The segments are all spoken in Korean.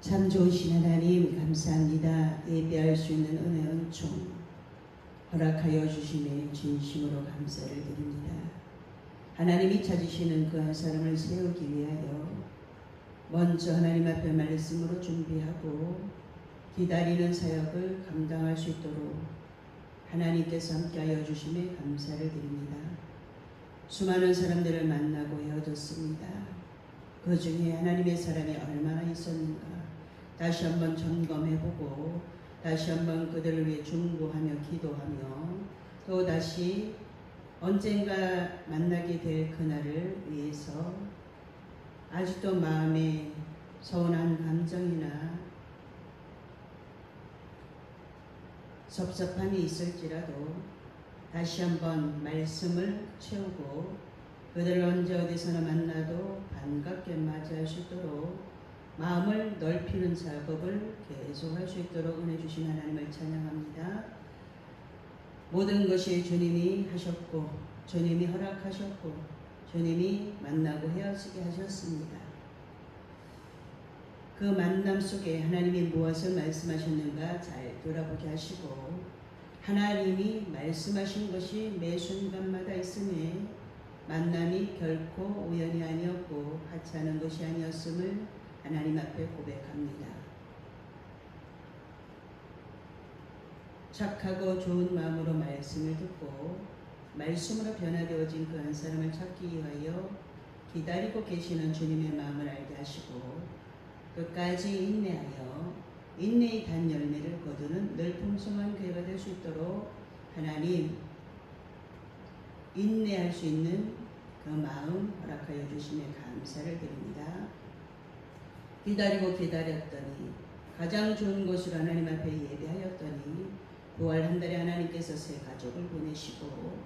참 좋으신 하나님 감사합니다. 예배할 수 있는 은혜 은총 허락하여 주심에 진심으로 감사를 드립니다. 하나님이 찾으시는 그 한 사람을 세우기 위하여 먼저 하나님 앞에 말씀으로 준비하고 기다리는 사역을 감당할 수 있도록 하나님께서 함께하여 주심에 감사를 드립니다. 수많은 사람들을 만나고 헤어졌습니다. 그 중에 하나님의 사람이 얼마나 있었는가 다시 한번 점검해보고 다시 한번 그들을 위해 중보하며 기도하며 또 다시 언젠가 만나게 될 그날을 위해서 아직도 마음에 서운한 감정이나 섭섭함이 있을지라도 다시 한번 말씀을 채우고 그들을 언제 어디서나 만나도 반갑게 맞이할 수 있도록 마음을 넓히는 작업을 계속할 수 있도록 은혜 주신 하나님을 찬양합니다. 모든 것이 주님이 하셨고 주님이 허락하셨고 주님이 만나고 헤어지게 하셨습니다. 그 만남 속에 하나님이 무엇을 말씀하셨는가 잘 돌아보게 하시고 하나님이 말씀하신 것이 매 순간마다 있으니 만남이 결코 우연이 아니었고 하찮은 것이 아니었음을 하나님 앞에 고백합니다. 착하고 좋은 마음으로 말씀을 듣고 말씀으로 변화되어진 그 한 사람을 찾기 위하여 기다리고 계시는 주님의 마음을 알게 하시고 끝까지 인내하여 인내의 단 열매를 거두는 늘 풍성한 교회가 될 수 있도록 하나님 인내할 수 있는 그 마음 허락하여 주심에 감사를 드립니다. 기다리고 기다렸더니 가장 좋은 곳으로 하나님 앞에 예배하였더니 부활 한 달에 하나님께서 새 가족을 보내시고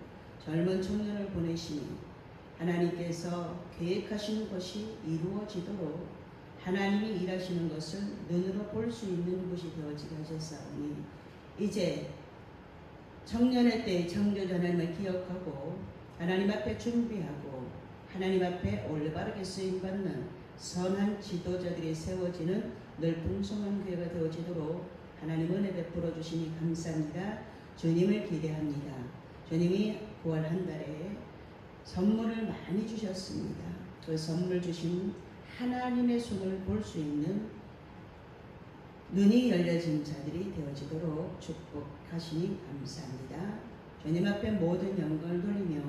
젊은 청년을 보내시니 하나님께서 계획하신 것이 이루어지도록 하나님이 일하시는 것을 눈으로 볼 수 있는 곳이 되어지게 하셨사오니 이제 청년의 때의 창조자 하나님을 기억하고 하나님 앞에 준비하고 하나님 앞에 올바르게 쓰임받는 선한 지도자들이 세워지는 늘 풍성한 교회가 되어지도록 하나님 은혜 베풀어 주시니 감사합니다. 주님을 기대합니다. 주님이 9월 한 달에 선물을 많이 주셨습니다. 그 선물 주신 하나님의 손을 볼 수 있는 눈이 열려진 자들이 되어지도록 축복하시니 감사합니다. 주님 앞에 모든 영광을 돌리며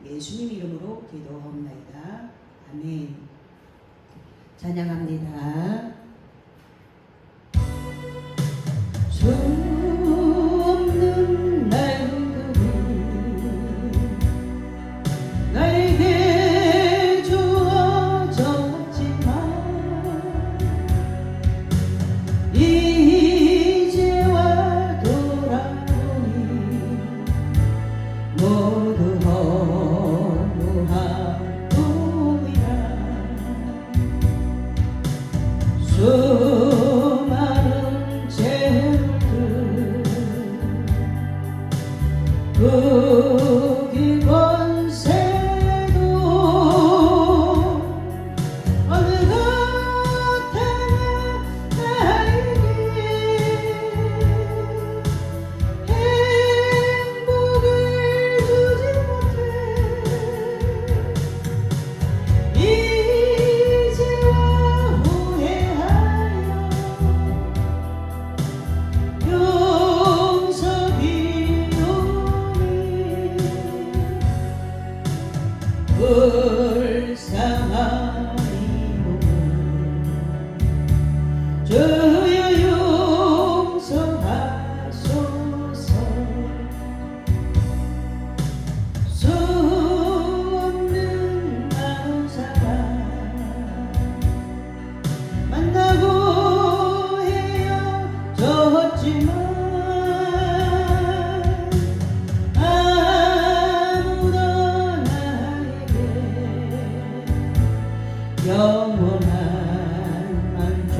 예수님 이름으로 기도하옵나이다. 아멘. 찬양합니다. 주 없는 날들이 나에게 주어졌지만 이제와 돌아보니 모두 허무하구나. 수많은 죄들 그 권세도 어느 것 나에게 행복을 주지 못해 이제와 후회하여 용서비오니 불쌍하니 주여 용서하소서. 수 없는 마음 사랑 만나고 헤어졌지만 아무도 나에게 영원한 만족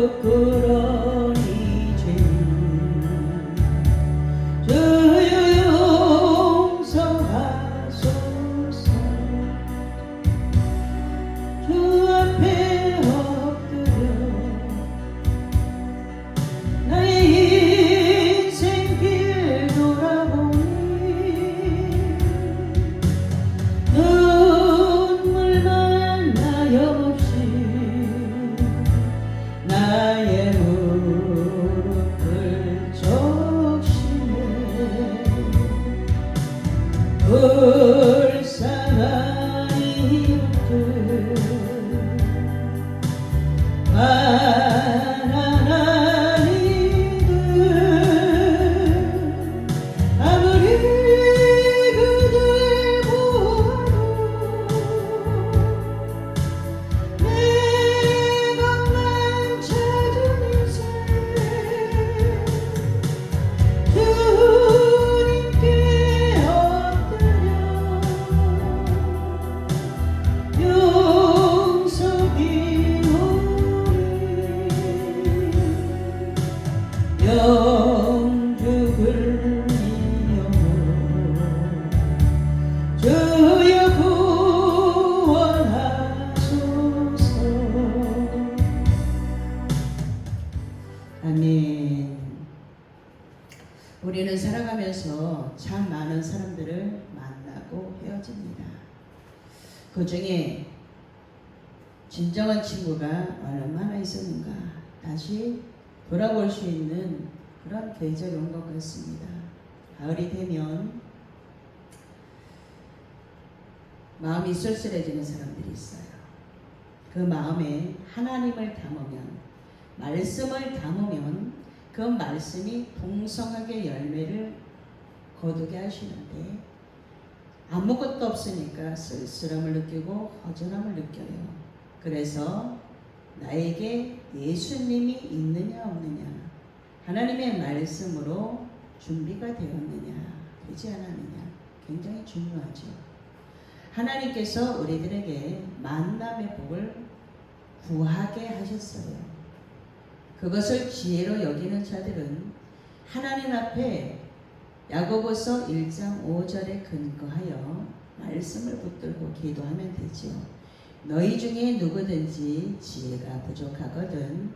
부끄러운 이죄 주여 용서하소서. 주 앞에 엎드려 나의 인생 길 돌아보니 눈물만 나염없이 나의 무릎을 적시네. 불쌍한 이웃들 가난한 이들 아무리 그들 보아도 내 것만 찾은 인생 주님께 엎드려 용서기오니 영죽을 이용호 주여 구원하소서. 아멘. 우리는 살아가면서 참 많은 사람들을 만나고 헤어집니다. 그 중에 진정한 친구가 얼마나 있었는가 다시 돌아볼 수 있는 그런 계절이 온 것 같습니다. 가을이 되면 마음이 쓸쓸해지는 사람들이 있어요. 그 마음에 하나님을 담으면, 말씀을 담으면 그 말씀이 풍성하게 열매를 거두게 하시는데 아무것도 없으니까 쓸쓸함을 느끼고 허전함을 느껴요. 그래서 나에게 예수님이 있느냐 없느냐, 하나님의 말씀으로 준비가 되었느냐 되지 않았느냐 굉장히 중요하죠. 하나님께서 우리들에게 만남의 복을 구하게 하셨어요. 그것을 지혜로 여기는 자들은 하나님 앞에 야고보서 1장 5절에 근거하여 말씀을 붙들고 기도하면 되죠. 너희 중에 누구든지 지혜가 부족하거든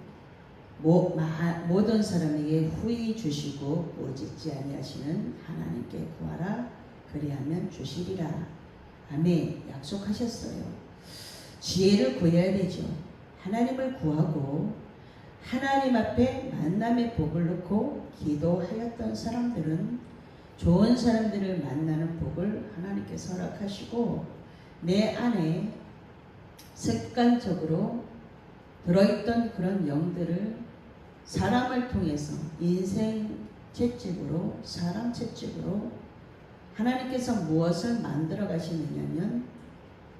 모든 사람에게 후히 주시고 오짓지 아니하시는 하나님께 구하라. 그리하면 주시리라. 아멘. 약속하셨어요. 지혜를 구해야 되죠. 하나님을 구하고 하나님 앞에 만남의 복을 놓고 기도하였던 사람들은 좋은 사람들을 만나는 복을 하나님께서 허락하시고 내 안에 습관적으로 들어있던 그런 영들을 사람을 통해서 인생 채찍으로, 사람 채찍으로 하나님께서 무엇을 만들어 가시느냐면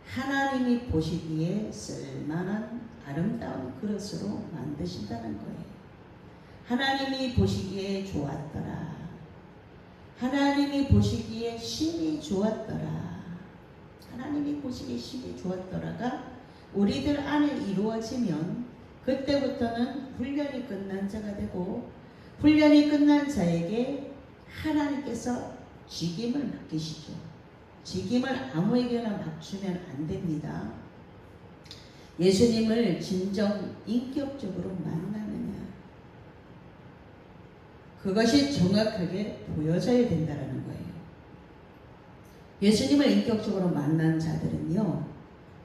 하나님이 보시기에 쓸만한 아름다운 그릇으로 만드신다는 거예요. 하나님이 보시기에 좋았더라. 하나님이 보시기에 심히 좋았더라. 하나님이 보시기에 심히 좋았더라가 우리들 안에 이루어지면 그때부터는 훈련이 끝난 자가 되고, 훈련이 끝난 자에게 하나님께서 직임을 맡기시죠. 직임을 아무에게나 맞추면 안 됩니다. 예수님을 진정 인격적으로 만나느냐, 그것이 정확하게 보여져야 된다는 거예요. 예수님을 인격적으로 만난 자들은요,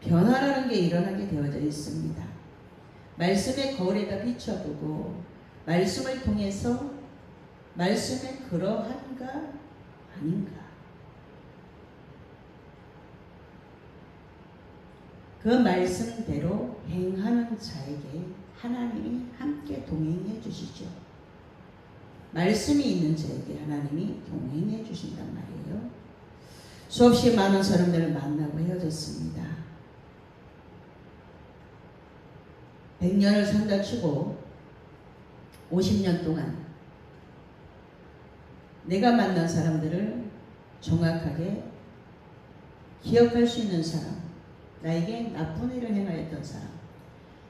변화라는 게 일어나게 되어져 있습니다. 말씀의 거울에다 비춰보고 말씀을 통해서 말씀에 그러한가 아닌가, 그 말씀대로 행하는 자에게 하나님이 함께 동행해 주시죠. 말씀이 있는 자에게 하나님이 동행해 주신단 말이에요. 수없이 많은 사람들을 만나고 헤어졌습니다. 100년을 산다 치고 50년 동안 내가 만난 사람들을 정확하게 기억할 수 있는 사람, 나에게 나쁜 일을 행하였던 사람,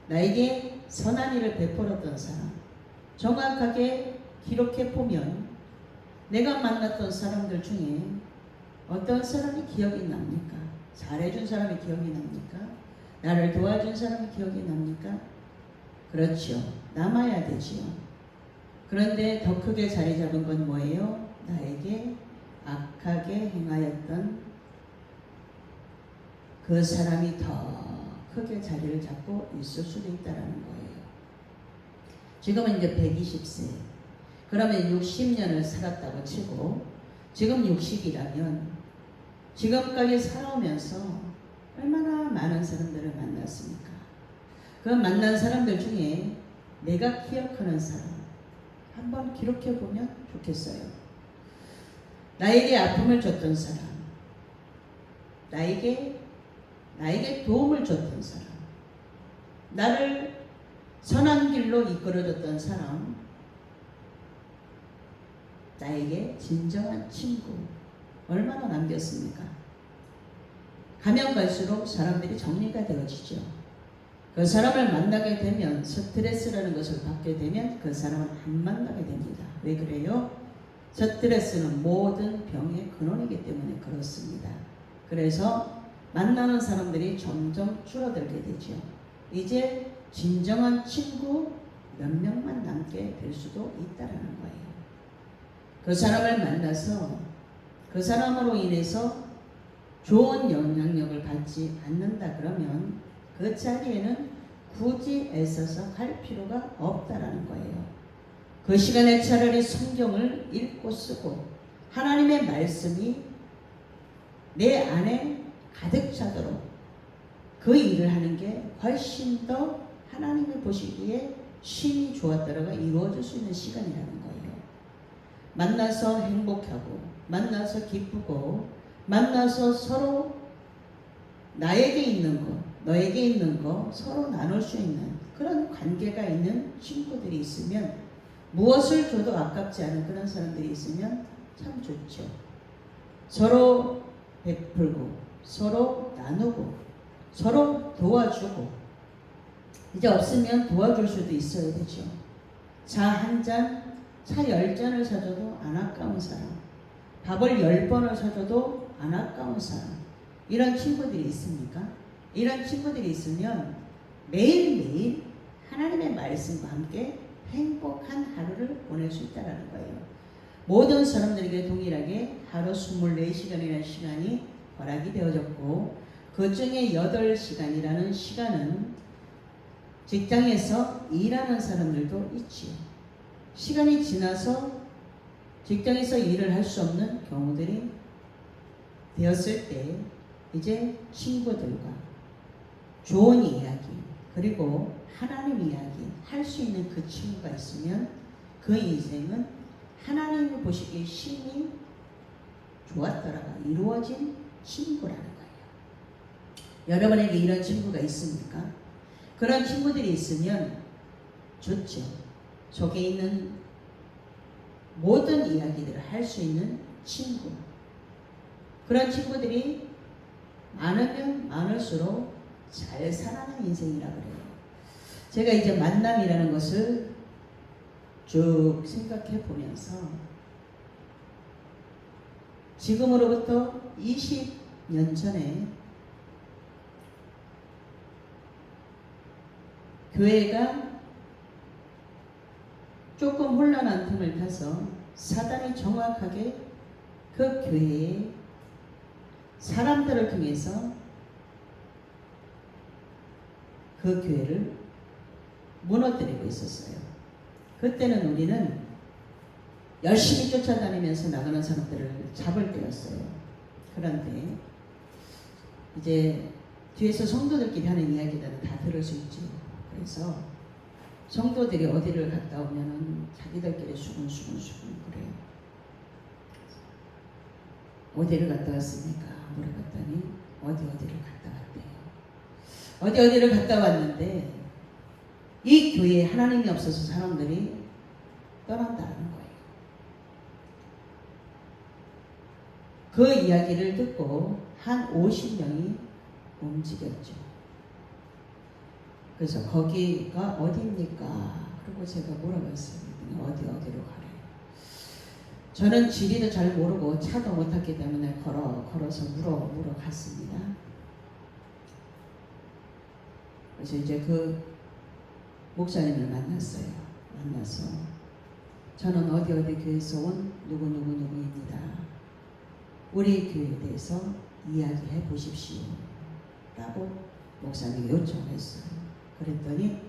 나에게 선한 일을 베풀었던 사람, 정확하게 기록해 보면 내가 만났던 사람들 중에 어떤 사람이 기억이 납니까? 잘해준 사람이 기억이 납니까? 나를 도와준 사람이 기억이 납니까? 그렇죠. 남아야 되지요. 그런데 더 크게 자리 잡은 건 뭐예요? 나에게 악하게 행하였던 그 사람이 더 크게 자리를 잡고 있을 수도 있다는 거예요. 지금은 이제 120세. 그러면 60년을 살았다고 치고 지금 60이라면 지금까지 살아오면서 얼마나 많은 사람들을 만났습니까? 그 만난 사람들 중에 내가 기억하는 사람 한번 기록해 보면 좋겠어요. 나에게 아픔을 줬던 사람, 나에게 도움을 줬던 사람, 나를 선한 길로 이끌어줬던 사람, 나에게 진정한 친구 얼마나 남겼습니까? 가면 갈수록 사람들이 정리가 되어지죠. 그 사람을 만나게 되면 스트레스라는 것을 받게 되면 그 사람을 안 만나게 됩니다. 왜 그래요? 스트레스는 모든 병의 근원이기 때문에 그렇습니다. 그래서 만나는 사람들이 점점 줄어들게 되죠. 이제 진정한 친구 몇 명만 남게 될 수도 있다는 거예요. 그 사람을 만나서 그 사람으로 인해서 좋은 영향력을 받지 않는다 그러면 그 자리에는 굳이 애써서 갈 필요가 없다라는 거예요. 그 시간에 차라리 성경을 읽고 쓰고 하나님의 말씀이 내 안에 가득 차도록 그 일을 하는 게 훨씬 더 하나님이 보시기에 신이 좋았더라가 이루어질 수 있는 시간이라는 거예요. 만나서 행복하고 만나서 기쁘고 만나서 서로 나에게 있는 것, 너에게 있는 것 서로 나눌 수 있는 그런 관계가 있는 친구들이 있으면 무엇을 줘도 아깝지 않은 그런 사람들이 있으면 참 좋죠. 서로 베풀고 서로 나누고 서로 도와주고 이제 없으면 도와줄 수도 있어야 되죠. 차 한 잔, 차 10잔을 사줘도 안 아까운 사람, 밥을 10번을 사줘도 안 아까운 사람, 이런 친구들이 있습니까? 이런 친구들이 있으면 매일매일 하나님의 말씀과 함께 행복한 하루를 보낼 수 있다는 거예요. 모든 사람들에게 동일하게 하루 24시간이라는 시간이 허락이 되어졌고 그 중에 8시간이라는 시간은 직장에서 일하는 사람들도 있지요. 시간이 지나서 직장에서 일을 할 수 없는 경우들이 되었을 때 이제 친구들과 좋은 이야기 그리고 하나님 이야기 할 수 있는 그 친구가 있으면 그 인생은 하나님이 보시기에 신이 좋았더라가 이루어진 친구라는 거예요. 여러분에게 이런 친구가 있습니까? 그런 친구들이 있으면 좋죠. 속에 있는 모든 이야기들을 할 수 있는 친구. 그런 친구들이 많으면 많을수록 잘 살아가는 인생이라 그래요. 제가 이제 만남이라는 것을 쭉 생각해 보면서 지금으로부터 20년 전에 교회가 조금 혼란한 틈을 타서 사단이 정확하게 그 교회에 사람들을 통해서 그 교회를 무너뜨리고 있었어요. 그때는 우리는 열심히 쫓아다니면서 나가는 사람들을 잡을 때였어요. 그런데 이제 뒤에서 성도들끼리 하는 이야기들은 다 들을 수 있죠. 그래서 성도들이 어디를 갔다 오면은 자기들끼리 수근수근 그래요. 어디를 갔다 왔습니까? 물어봤더니 어디를 갔다 왔대요. 어디를 갔다 왔는데 이 교회에 하나님이 없어서 사람들이 떠난다는 거예요. 그 이야기를 듣고 한 50명이 움직였죠. 그래서 거기가 어디입니까? 그리고 제가 물어봤어요. 어디로 가래? 저는 지리도 잘 모르고 차도 못 탔기 때문에 걸어서 물어갔습니다. 그래서 이제 그 목사님을 만났어요. 만나서 저는 어디 교회에서 온 누구입니다. 우리 교회에 대해서 이야기해 보십시오. 라고 목사님이 요청했어요. 그랬더니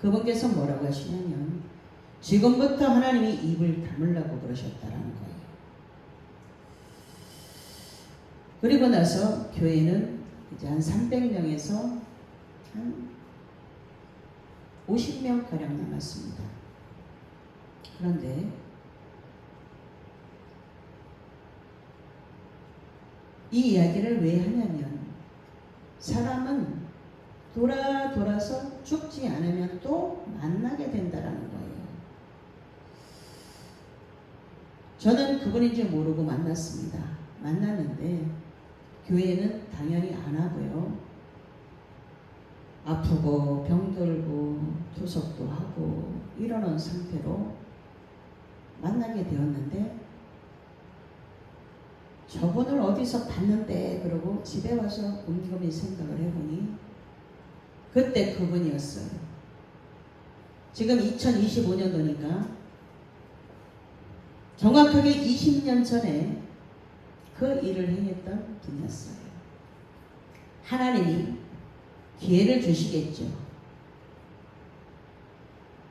그분께서 뭐라고 하시냐면 지금부터 하나님이 입을 다물라고 그러셨다라는 거예요. 그리고 나서 교회는 이제 한 300명에서 한 50명가량 남았습니다. 그런데 이 이야기를 왜 하냐면 사람은 돌아서 죽지 않으면 또 만나게 된다라는 거예요. 저는 그분인지 모르고 만났습니다. 만났는데 교회는 당연히 안 하고요. 아프고 병들고 투석도 하고 이러는 상태로 만나게 되었는데 저분을 어디서 봤는데 그러고 집에 와서 곰곰이 생각을 해보니 그때 그분이었어요. 지금 2025년도니까 정확하게 20년 전에 그 일을 행했던 분이었어요. 하나님이 기회를 주시겠죠.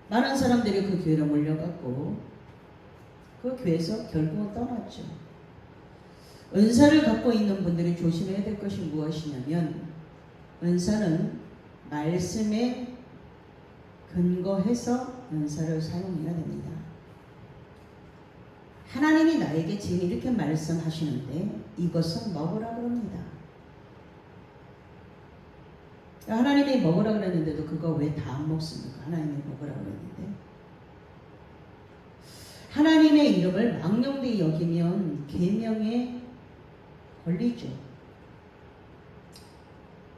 많은 사람들이 그 교회로 몰려갔고 그 교회에서 결국은 떠났죠. 은사를 갖고 있는 분들이 조심해야 될 것이 무엇이냐면 은사는 말씀에 근거해서 은사를 사용해야 됩니다. 하나님이 나에게 지금 이렇게 말씀하시는데 이것은 먹으라 그럽니다. 하나님이 먹으라 그랬는데도 그거 왜 다 안 먹습니까? 하나님이 먹으라 그랬는데 하나님의 이름을 망령되이 여기면 계명에 걸리죠.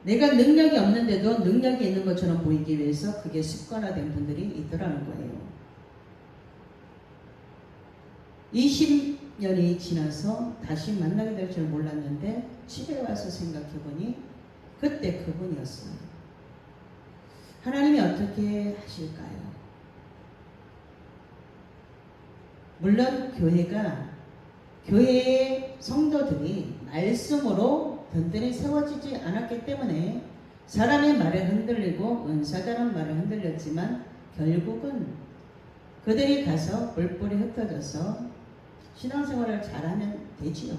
내가 능력이 없는데도 능력이 있는 것처럼 보이기 위해서 그게 습관화된 분들이 있더라는 거예요. 20년이 지나서 다시 만나게 될 줄 몰랐는데 집에 와서 생각해보니 그때 그분이었어요. 하나님이 어떻게 하실까요? 물론 교회의 성도들이 말씀으로 든든히 세워지지 않았기 때문에 사람의 말에 흔들리고 은사자는 말에 흔들렸지만 결국은 그들이 가서 뿔뿔이 흩어져서 신앙생활을 잘하면 되지요.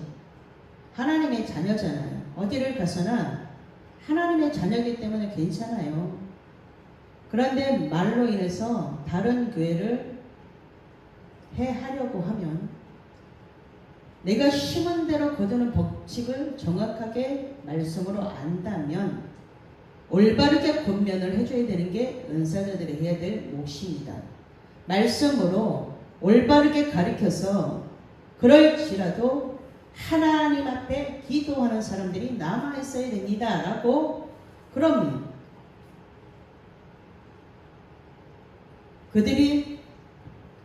하나님의 자녀잖아요. 어디를 가서나 하나님의 자녀이기 때문에 괜찮아요. 그런데 말로 인해서 다른 교회를 해하려고 하면 내가 심은 대로 거두는 법칙을 정확하게 말씀으로 안다면 올바르게 권면을 해줘야 되는 게 은사자들이 해야 될 몫입니다. 말씀으로 올바르게 가르쳐서 그럴지라도 하나님 앞에 기도하는 사람들이 남아있어야 됩니다. 라고 그러면 그들이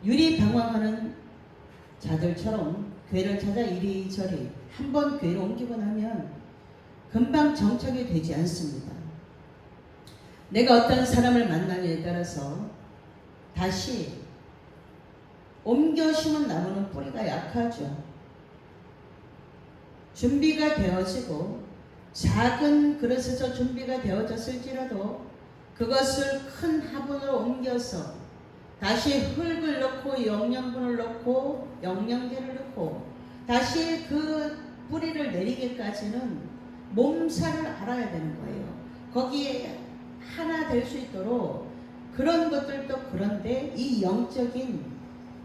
유리방황하는 자들처럼 교회를 찾아 이리저리 한번 교회로 옮기고 나면 금방 정착이 되지 않습니다. 내가 어떤 사람을 만나느냐에 따라서 다시 옮겨 심은 나무는 뿌리가 약하죠. 준비가 되어지고 작은 그릇에서 준비가 되어졌을지라도 그것을 큰 화분으로 옮겨서 다시 흙을 넣고 영양분을 넣고 영양제를 넣고 다시 그 뿌리를 내리기까지는 몸살을 알아야 되는 거예요. 거기에 하나 될 수 있도록 그런 것들도 그런데 이 영적인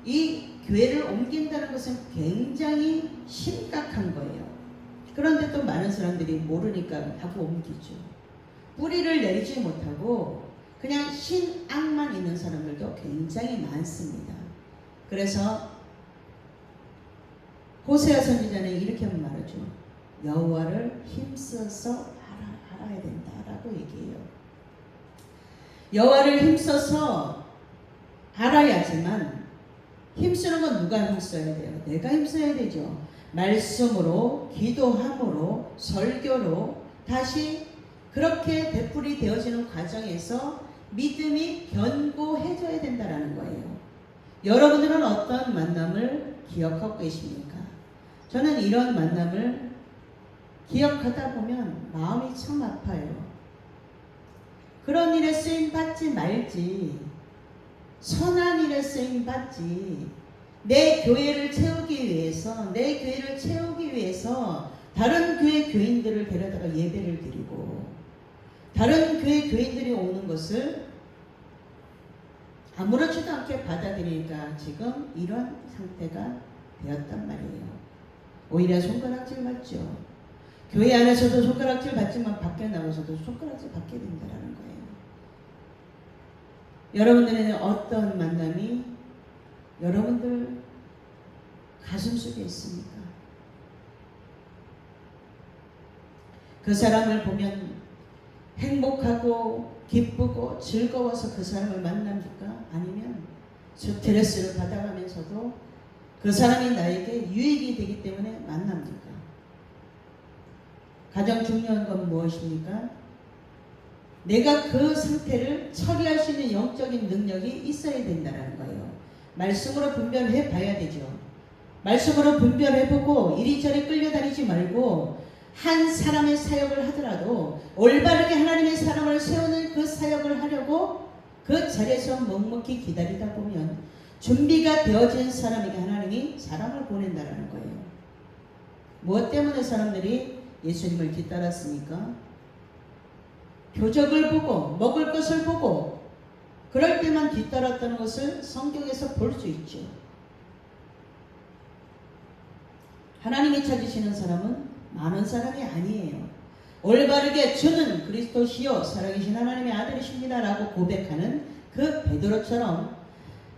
이 교회를 옮긴다는 것은 굉장히 심각한 거예요. 그런데 또 많은 사람들이 모르니까 하고 옮기죠. 뿌리를 내리지 못하고 그냥 신앙만 있는 사람들도 굉장히 많습니다. 그래서 호세아 선지자는 이렇게 말하죠. 여호와를 힘써서 알아야 된다라고 얘기해요. 여호와를 힘써서 알아야지만 힘쓰는 건 누가 힘써야 돼요? 내가 힘써야 되죠. 말씀으로, 기도함으로, 설교로 다시 그렇게 되풀이 되어지는 과정에서 믿음이 견고해져야 된다는 거예요. 여러분들은 어떤 만남을 기억하고 계십니까? 저는 이런 만남을 기억하다 보면 마음이 참 아파요. 그런 일에 쓰임 받지 말지, 선한 일에 쓰임 받지, 내 교회를 채우기 위해서 다른 교회 교인들을 데려다가 예배를 드리고 다른 교회 교인들이 오는 것을 아무렇지도 않게 받아들이니까 지금 이런 상태가 되었단 말이에요. 오히려 손가락질 받죠. 교회 안에서도 손가락질 받지만 밖에 나가서도 손가락질 받게 된다는 거예요. 여러분들에는 어떤 만남이 여러분들 가슴 속에 있습니까? 그 사람을 보면 행복하고 기쁘고 즐거워서 그 사람을 만납니까? 아니면 스트레스를 받아가면서도 그 사람이 나에게 유익이 되기 때문에 만납니까? 가장 중요한 건 무엇입니까? 내가 그 상태를 처리할 수 있는 영적인 능력이 있어야 된다는 거예요. 말씀으로 분별해 봐야 되죠. 말씀으로 분별해보고 이리저리 끌려다니지 말고 한 사람의 사역을 하더라도 올바르게 하나님의 사람을 세우는 그 사역을 하려고 그 자리에서 묵묵히 기다리다 보면 준비가 되어진 사람에게 하나님이 사람을 보낸다는 거예요. 무엇 때문에 사람들이 예수님을 뒤따랐습니까? 표적을 보고 먹을 것을 보고 그럴 때만 뒤따랐다는 것을 성경에서 볼 수 있죠. 하나님이 찾으시는 사람은 많은 사람이 아니에요. 올바르게 주는 그리스도시요 살아계신 하나님의 아들이십니다 라고 고백하는 그 베드로처럼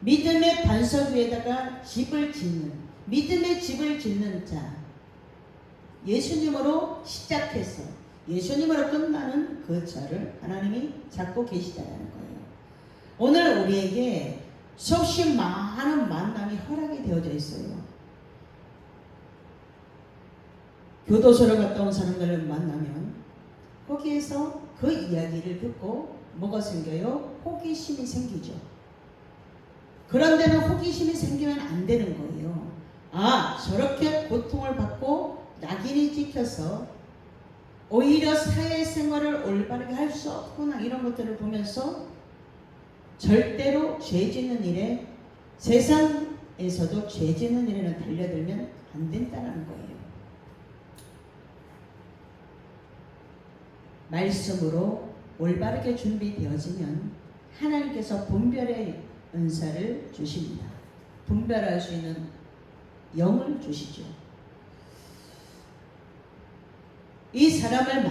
믿음의 반석 위에다가 집을 짓는, 믿음의 집을 짓는 자, 예수님으로 시작해서 예수님으로 끝나는 그 자를 하나님이 찾고 계시다는 거예요. 오늘 우리에게 수없이 많은 만남이 허락이 되어져 있어요. 교도소를 갔다 온 사람들을 만나면 거기에서 그 이야기를 듣고 뭐가 생겨요? 호기심이 생기죠. 그런 데는 호기심이 생기면 안 되는 거예요. 아, 저렇게 고통을 받고 낙인이 찍혀서 오히려 사회생활을 올바르게 할 수 없구나 이런 것들을 보면서 절대로 죄 짓는 일에 세상에서도 죄 짓는 일에는 달려들면 안 된다는 거예요. 말씀으로 올바르게 준비되어지면 하나님께서 분별의 은사를 주십니다. 분별할 수 있는 영을 주시죠. 이 사람을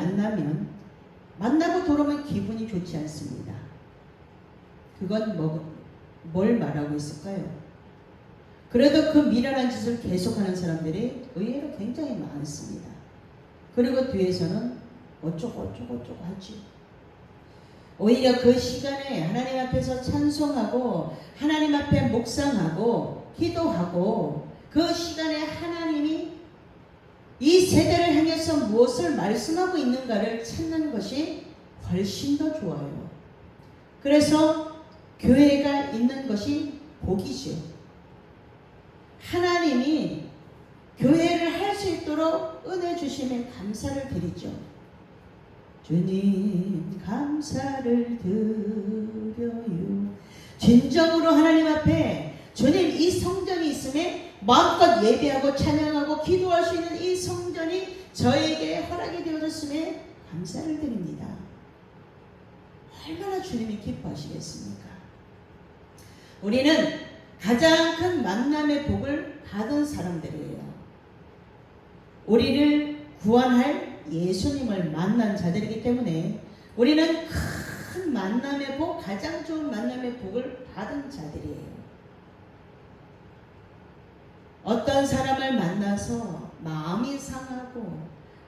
만나고 돌아오면 기분이 좋지 않습니다. 그건 뭘 말하고 있을까요? 그래도 그 미련한 짓을 계속하는 사람들이 의외로 굉장히 많습니다. 그리고 뒤에서는 어쩌고 하지. 오히려 그 시간에 하나님 앞에서 찬송하고 하나님 앞에 묵상하고 기도하고 그 시간에 하나님이 이 세대를 향해서 무엇을 말씀하고 있는가를 찾는 것이 훨씬 더 좋아요. 그래서 교회가 있는 것이 복이죠. 하나님이 교회를 할 수 있도록 은혜 주심에 감사를 드리죠. 주님 감사를 드려요. 진정으로 하나님 앞에 주님 이 성전이 있음에 마음껏 예배하고 찬양하고 기도할 수 있는 이 성전이 저에게 허락이 되어졌음에 감사를 드립니다. 얼마나 주님이 기뻐하시겠습니까? 우리는 가장 큰 만남의 복을 받은 사람들이에요. 우리를 구원할 예수님을 만난 자들이기 때문에 우리는 큰 만남의 복, 가장 좋은 만남의 복을 받은 자들이에요. 어떤 사람을 만나서 마음이 상하고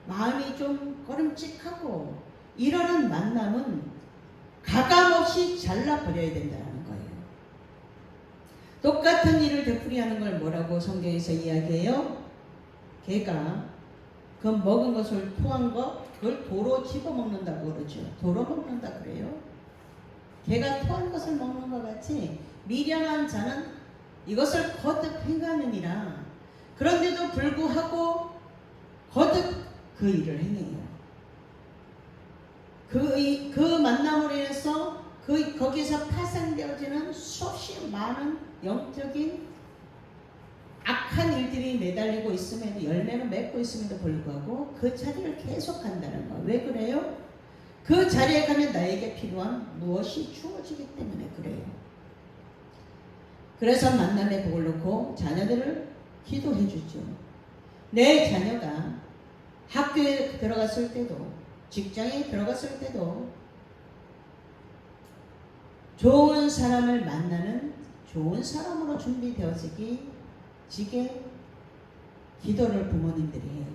마음이 좀 꺼름칙하고 이러는 만남은 가감없이 잘라버려야 된다는 거예요. 똑같은 일을 되풀이하는 걸 뭐라고 성경에서 이야기해요? 개가 그 먹은 것을 토한 거 그걸 도로 집어먹는다고 그러죠. 도로 먹는다 그래요. 개가 토한 것을 먹는 것 같이 미련한 자는 이것을 거듭 행하느니라. 그런데도 불구하고 거듭 그 일을 행해요. 그 만남으로 인해서 거기서 파생되어지는 수없이 많은 영적인 악한 일들이 매달리고 있음에도 열매를 맺고 있음에도 불구하고 그 자리를 계속한다는 거. 왜 그래요? 그 자리에 가면 나에게 필요한 무엇이 주어지기 때문에 그래요. 그래서 만남의 복을 놓고 자녀들을 기도해 주죠. 내 자녀가 학교에 들어갔을 때도 직장에 들어갔을 때도 좋은 사람을 만나는 좋은 사람으로 준비되어지게 기도를 부모님들이 해요.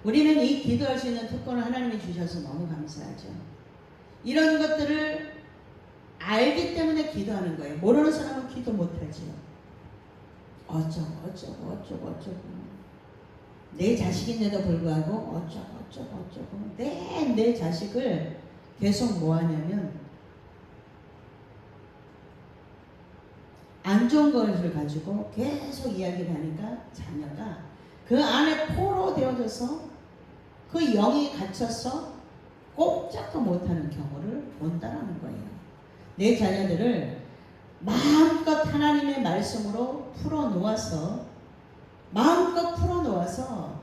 우리는 이 기도할 수 있는 특권을 하나님이 주셔서 너무 감사하죠. 이런 것들을 알기 때문에 기도하는 거예요. 모르는 사람은 기도 못하죠. 어쩌고 내 자식인데도 불구하고 어쩌고 내 자식을 계속 뭐 하냐면 안 좋은 것을 가지고 계속 이야기를 하니까 자녀가 그 안에 포로 되어져서 그 영이 갇혀서 꼼짝도 못하는 경우를 본다라는 거예요. 내 자녀들을 마음껏 하나님의 말씀으로 마음껏 풀어놓아서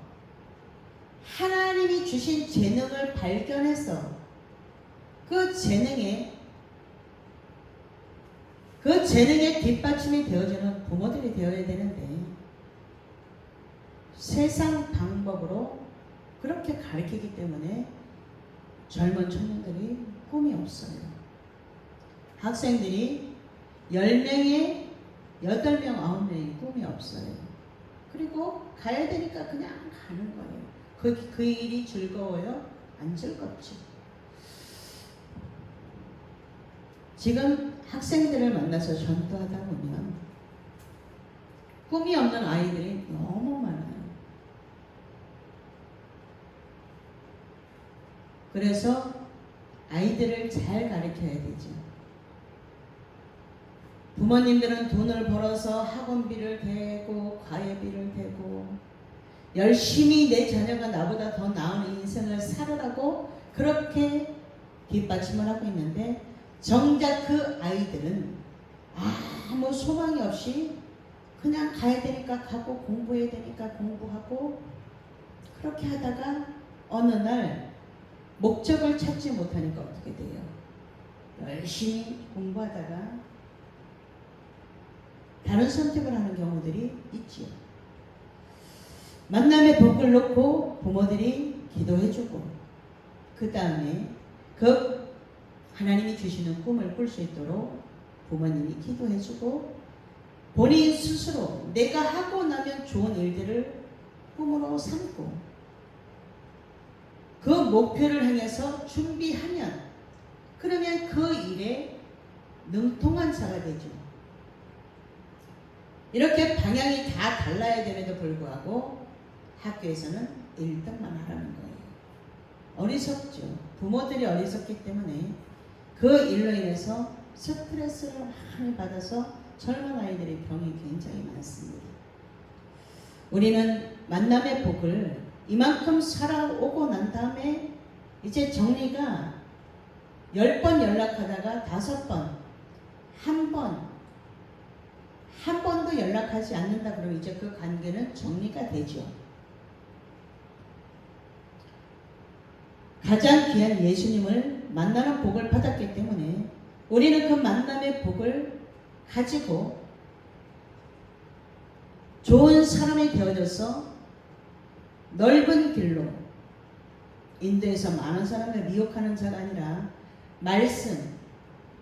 하나님이 주신 재능을 발견해서 그 재능에 뒷받침이 되어주는 부모들이 되어야 되는데 세상 방법으로 그렇게 가르치기 때문에 젊은 청년들이 꿈이 없어요. 학생들이 10명에 8명, 9명이 꿈이 없어요. 그리고 가야 되니까 그냥 가는 거예요. 그 일이 즐거워요? 안 즐겁죠. 지금 학생들을 만나서 전도하다 보면 꿈이 없는 아이들이 너무 많아요. 그래서 아이들을 잘 가르쳐야 되죠. 부모님들은 돈을 벌어서 학원비를 대고 과외비를 대고 열심히 내 자녀가 나보다 더 나은 인생을 살으라고 그렇게 뒷받침을 하고 있는데 정작 그 아이들은 아무 소망이 없이 그냥 가야 되니까 가고 공부해야 되니까 공부하고 그렇게 하다가 어느 날 목적을 찾지 못하니까 어떻게 돼요? 열심히 공부하다가 다른 선택을 하는 경우들이 있지요. 만남의 복을 놓고 부모들이 기도해주고 그 다음에 그 하나님이 주시는 꿈을 꿀 수 있도록 부모님이 기도해주고 본인 스스로 내가 하고 나면 좋은 일들을 꿈으로 삼고 그 목표를 향해서 준비하면 그러면 그 일에 능통한 자가 되죠. 이렇게 방향이 다 달라야 됨에도 불구하고 학교에서는 1등만 하라는 거예요. 어리석죠. 부모들이 어리석기 때문에 그 일로 인해서 스트레스를 많이 받아서 젊은 아이들의 병이 굉장히 많습니다. 우리는 만남의 복을 이만큼 살아오고 난 다음에 이제 정리가 10번 연락하다가 5번, 한 번도 연락하지 않는다 그러면 이제 그 관계는 정리가 되죠. 가장 귀한 예수님을 만나는 복을 받았기 때문에 우리는 그 만남의 복을 가지고 좋은 사람이 되어져서 넓은 길로 인도에서 많은 사람을 미혹하는 자가 아니라 말씀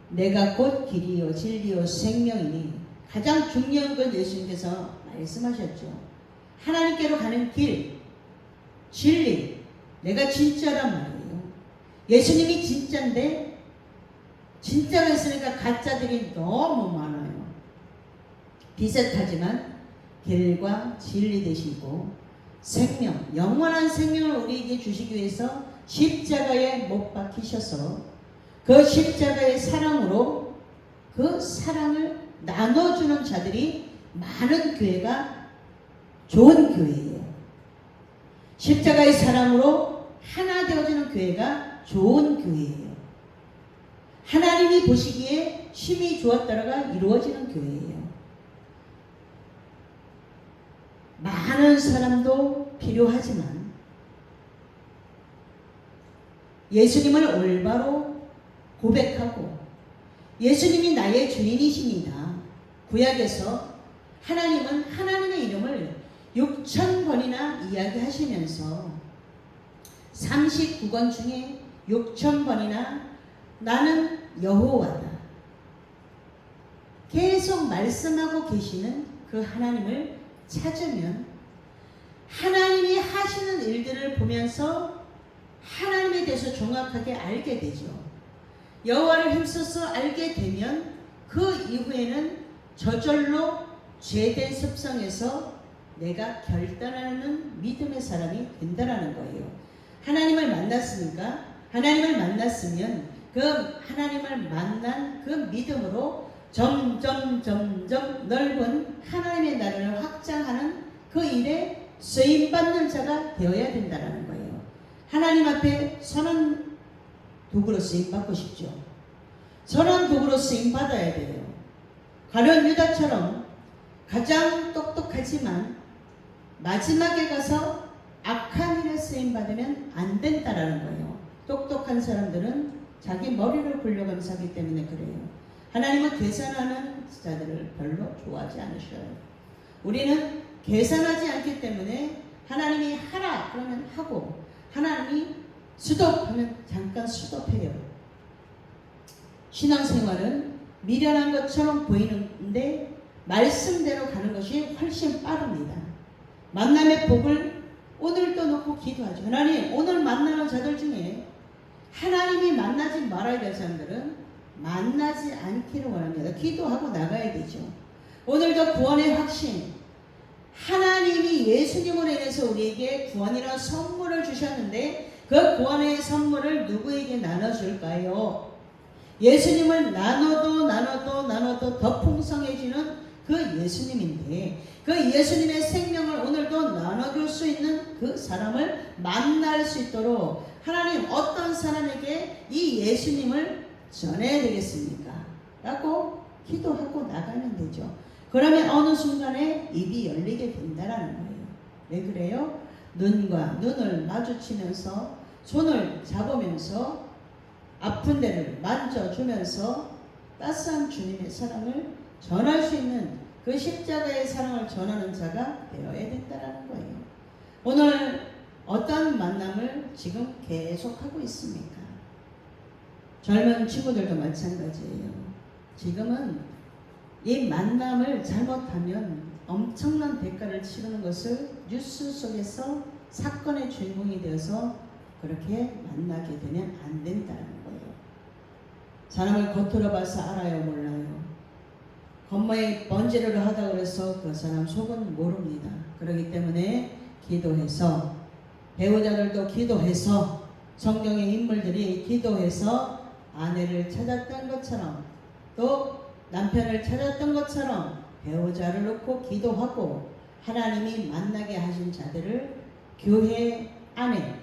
내가 곧 길이요 진리요 생명이니 가장 중요한 건 예수님께서 말씀하셨죠. 하나님께로 가는 길, 진리, 내가 진짜란 말이에요. 예수님이 진짜인데 진짜가 있으니까 가짜들이 너무 많아요. 비슷하지만 길과 진리 되시고 생명, 영원한 생명을 우리에게 주시기 위해서 십자가에 못 박히셔서 그 십자가의 사랑으로 그 사랑을 나눠주는 자들이 많은 교회가 좋은 교회예요. 십자가의 사랑으로 하나 되어지는 교회가 좋은 교회예요. 하나님이 보시기에 심히 좋았다가 이루어지는 교회예요. 많은 사람도 필요하지만 예수님을 올바로 고백하고 예수님이 나의 주인이십니다. 구약에서 하나님은 하나님의 이름을 6,000번이나 이야기하시면서 39권 중에 6,000번이나 나는 여호와다 계속 말씀하고 계시는 그 하나님을 찾으면 하나님이 하시는 일들을 보면서 하나님에 대해서 정확하게 알게 되죠. 여호와를 힘써서 알게 되면 그 이후에는 저절로 죄된 습성에서 내가 결단하는 믿음의 사람이 된다는 거예요. 하나님을 만났으니까 하나님을 만났으면 그 하나님을 만난 그 믿음으로 점점 넓은 하나님의 나라를 확장하는 그 일에 쓰임받는 자가 되어야 된다는 거예요. 하나님 앞에 선한 도구로 쓰임받고 싶죠. 선한 도구로 쓰임받아야 돼요. 가룟 유다처럼 가장 똑똑하지만 마지막에 가서 악한 일에 쓰임받으면 안 된다라는 거예요. 똑똑한 사람들은 자기 머리를 굴려가면서 하기 때문에 그래요. 하나님은 계산하는 자들을 별로 좋아하지 않으셔요. 우리는 계산하지 않기 때문에 하나님이 하라 그러면 하고 하나님이 스톱하면 잠깐 스톱해요. 신앙생활은 미련한 것처럼 보이는데 말씀대로 가는 것이 훨씬 빠릅니다. 만남의 복을 오늘도 놓고 기도하죠. 하나님, 오늘 만나는 자들 중에 하나님이 만나지 말아야 될 사람들은 만나지 않기를 원합니다. 기도하고 나가야 되죠. 오늘도 구원의 확신, 하나님이 예수님으로 인해서 우리에게 구원이라는 선물을 주셨는데 그 구원의 선물을 누구에게 나눠줄까요? 예수님을 나눠도 더 풍성해지는 그 예수님인데 그 예수님의 생명을 오늘도 나눠줄 수 있는 그 사람을 만날 수 있도록 하나님 어떤 사람에게 이 예수님을 전해야 되겠습니까? 라고 기도하고 나가면 되죠. 그러면 어느 순간에 입이 열리게 된다는 거예요. 왜 그래요? 눈과 눈을 마주치면서 손을 잡으면서 아픈 데를 만져주면서 따스한 주님의 사랑을 전할 수 있는 그 십자가의 사랑을 전하는 자가 되어야 된다는 거예요. 오늘 어떤 만남을 지금 계속하고 있습니까? 젊은 친구들도 마찬가지예요. 지금은 이 만남을 잘못하면 엄청난 대가를 치르는 것을 뉴스 속에서 사건의 주인공이 되어서 그렇게 만나게 되면 안 된다는 거예요. 사람을 겉으로 봐서 알아요, 몰라요. 겉모에 번지르르 하다 그래서 그 사람 속은 모릅니다. 그렇기 때문에 기도해서 배우자들도 기도해서 성경의 인물들이 기도해서 아내를 찾았던 것처럼 또 남편을 찾았던 것처럼 배우자를 놓고 기도하고 하나님이 만나게 하신 자들을 교회 안에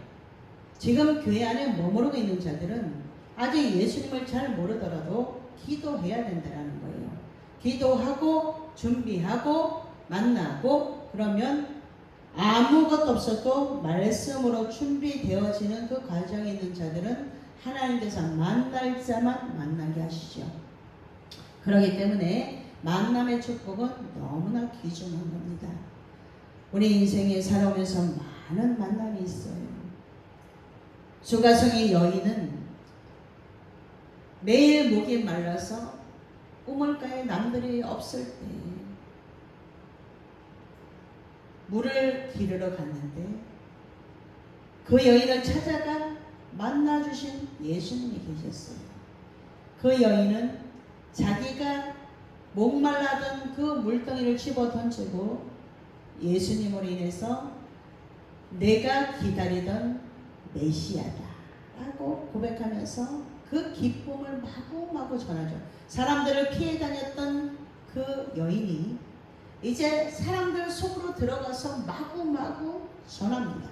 지금 교회 안에 머무르고 있는 자들은 아직 예수님을 잘 모르더라도 기도해야 된다는 거예요. 기도하고 준비하고 만나고 그러면 아무것도 없어도 말씀으로 준비되어지는 그 과정에 있는 자들은 하나님께서 만날 자만 만나게 하시죠. 그렇기 때문에 만남의 축복은 너무나 귀중한 겁니다. 우리 인생에 살아오면서 많은 만남이 있어요. 수가성의 여인은 매일 목이 말라서 우물가에 남들이 없을 때 물을 기르러 갔는데 그 여인을 찾아가 만나주신 예수님이 계셨어요. 그 여인은 자기가 목말라던 그 물덩이를 집어 던지고 예수님으로 인해서 내가 기다리던 메시아다 라고 고백하면서 그 기쁨을 마구마구 전하죠. 사람들을 피해 다녔던 그 여인이 이제 사람들 속으로 들어가서 마구마구 전합니다.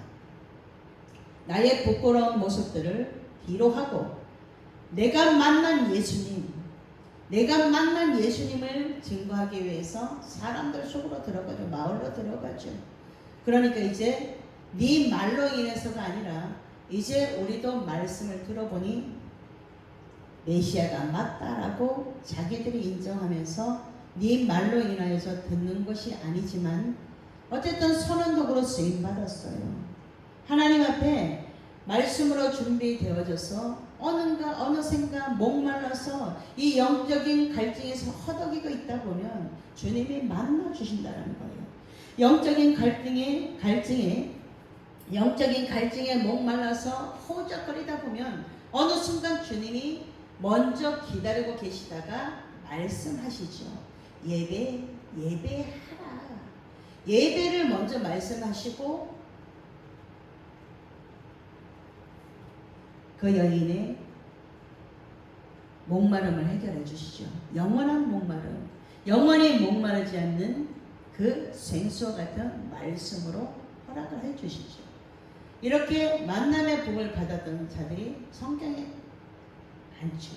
나의 부끄러운 모습들을 뒤로하고 내가 만난 예수님을 증거하기 위해서 사람들 속으로 들어가죠. 마을로 들어가죠. 그러니까 이제 네 말로 인해서가 아니라 이제 우리도 말씀을 들어보니 메시아가 맞다라고 자기들이 인정하면서 네 말로 인하여서 듣는 것이 아니지만 어쨌든 선언독으로 쓰임받았어요. 하나님 앞에 말씀으로 준비되어져서 어느샌가 목말라서 이 영적인 갈증에서 허덕이고 있다 보면 주님이 만나 주신다는 거예요. 영적인 갈증에 목말라서 호적거리다 보면 어느 순간 주님이 먼저 기다리고 계시다가 말씀하시죠. 예배하라. 예배를 먼저 말씀하시고 그 여인의 목마름을 해결해 주시죠. 영원한 목마름, 영원히 목마르지 않는 그 생수와 같은 말씀으로 허락을 해 주시죠. 이렇게 만남의 복을 받았던 자들이 성경에 많죠.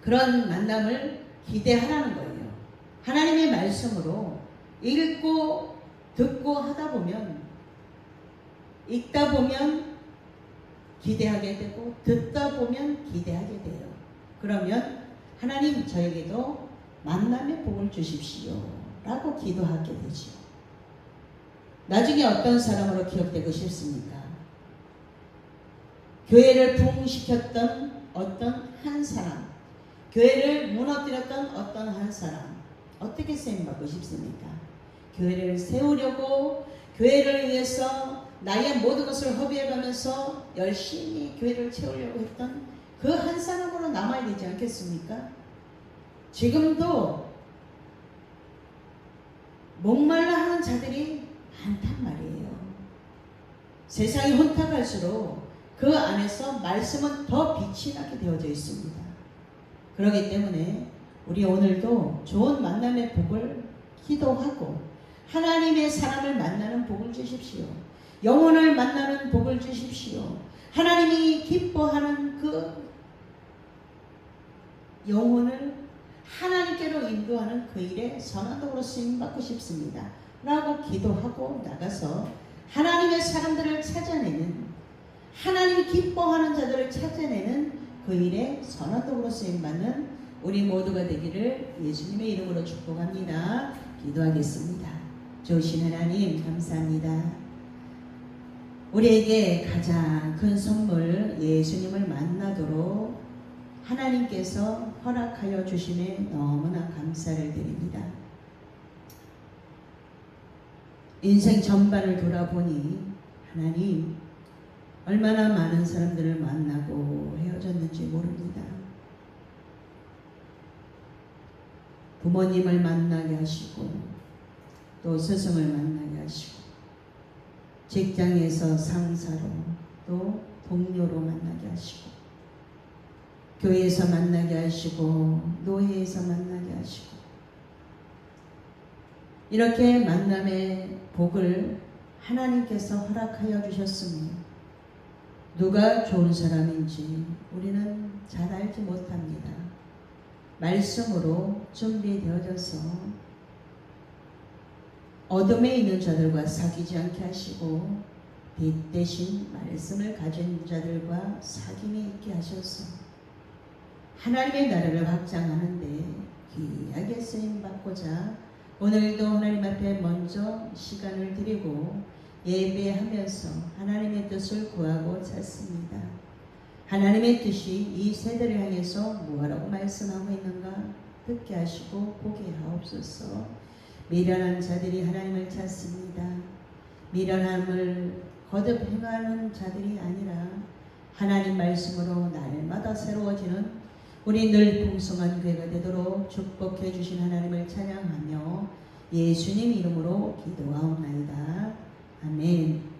그런 만남을 기대하라는 거예요. 하나님의 말씀으로 읽고 듣고 하다 보면 읽다 보면 기대하게 되고 듣다 보면 기대하게 돼요. 그러면 하나님 저에게도 만남의 복을 주십시오 라고 기도하게 되죠. 나중에 어떤 사람으로 기억되고 싶습니까? 교회를 부흥시켰던 어떤 한 사람, 교회를 무너뜨렸던 어떤 한 사람, 어떻게 쓰임받고 싶습니까? 교회를 세우려고 교회를 위해서 나의 모든 것을 허비해가면서 열심히 교회를 채우려고 했던 그 한 사람으로 남아야 되지 않겠습니까? 지금도 목말라 하는 자들이 많단 말이에요. 세상이 혼탁할수록 그 안에서 말씀은 더 빛이 나게 되어져 있습니다. 그렇기 때문에 우리 오늘도 좋은 만남의 복을 기도하고 하나님의 사람을 만나는 복을 주십시오. 영혼을 만나는 복을 주십시오. 하나님이 기뻐하는 그 영혼을 하나님께로 인도하는 그 일에 선한독으로 쓰임받고 싶습니다 라고 기도하고 나가서 하나님의 사람들을 찾아내는, 하나님이 기뻐하는 자들을 찾아내는 그 일에 선한독으로 쓰임받는 우리 모두가 되기를 예수님의 이름으로 축복합니다. 기도하겠습니다. 좋으신 하나님 감사합니다. 우리에게 가장 큰 선물 예수님을 만나도록 하나님께서 허락하여 주심에 너무나 감사를 드립니다. 인생 전반을 돌아보니 하나님 얼마나 많은 사람들을 만나고 헤어졌는지 모릅니다. 부모님을 만나게 하시고 또 스승을 만나게 하시고 직장에서 상사로 또 동료로 만나게 하시고 교회에서 만나게 하시고 노회에서 만나게 하시고 이렇게 만남의 복을 하나님께서 허락하여 주셨으니 누가 좋은 사람인지 우리는 잘 알지 못합니다. 말씀으로 준비되어져서 어둠에 있는 자들과 사귀지 않게 하시고 빛 대신 말씀을 가진 자들과 사귐이 있게 하셔서 하나님의 나라를 확장하는데 귀하게 쓰임받고자 오늘도 하나님 앞에 먼저 시간을 드리고 예배하면서 하나님의 뜻을 구하고 찾습니다. 하나님의 뜻이 이 세대를 향해서 무엇라고 말씀하고 있는가 듣게 하시고 보게 하옵소서. 미련한 자들이 하나님을 찾습니다. 미련함을 거듭 행하는 자들이 아니라 하나님 말씀으로 날마다 새로워지는 우리 늘 풍성한 교회가 되도록 축복해 주신 하나님을 찬양하며 예수님 이름으로 기도하옵나이다. 아멘.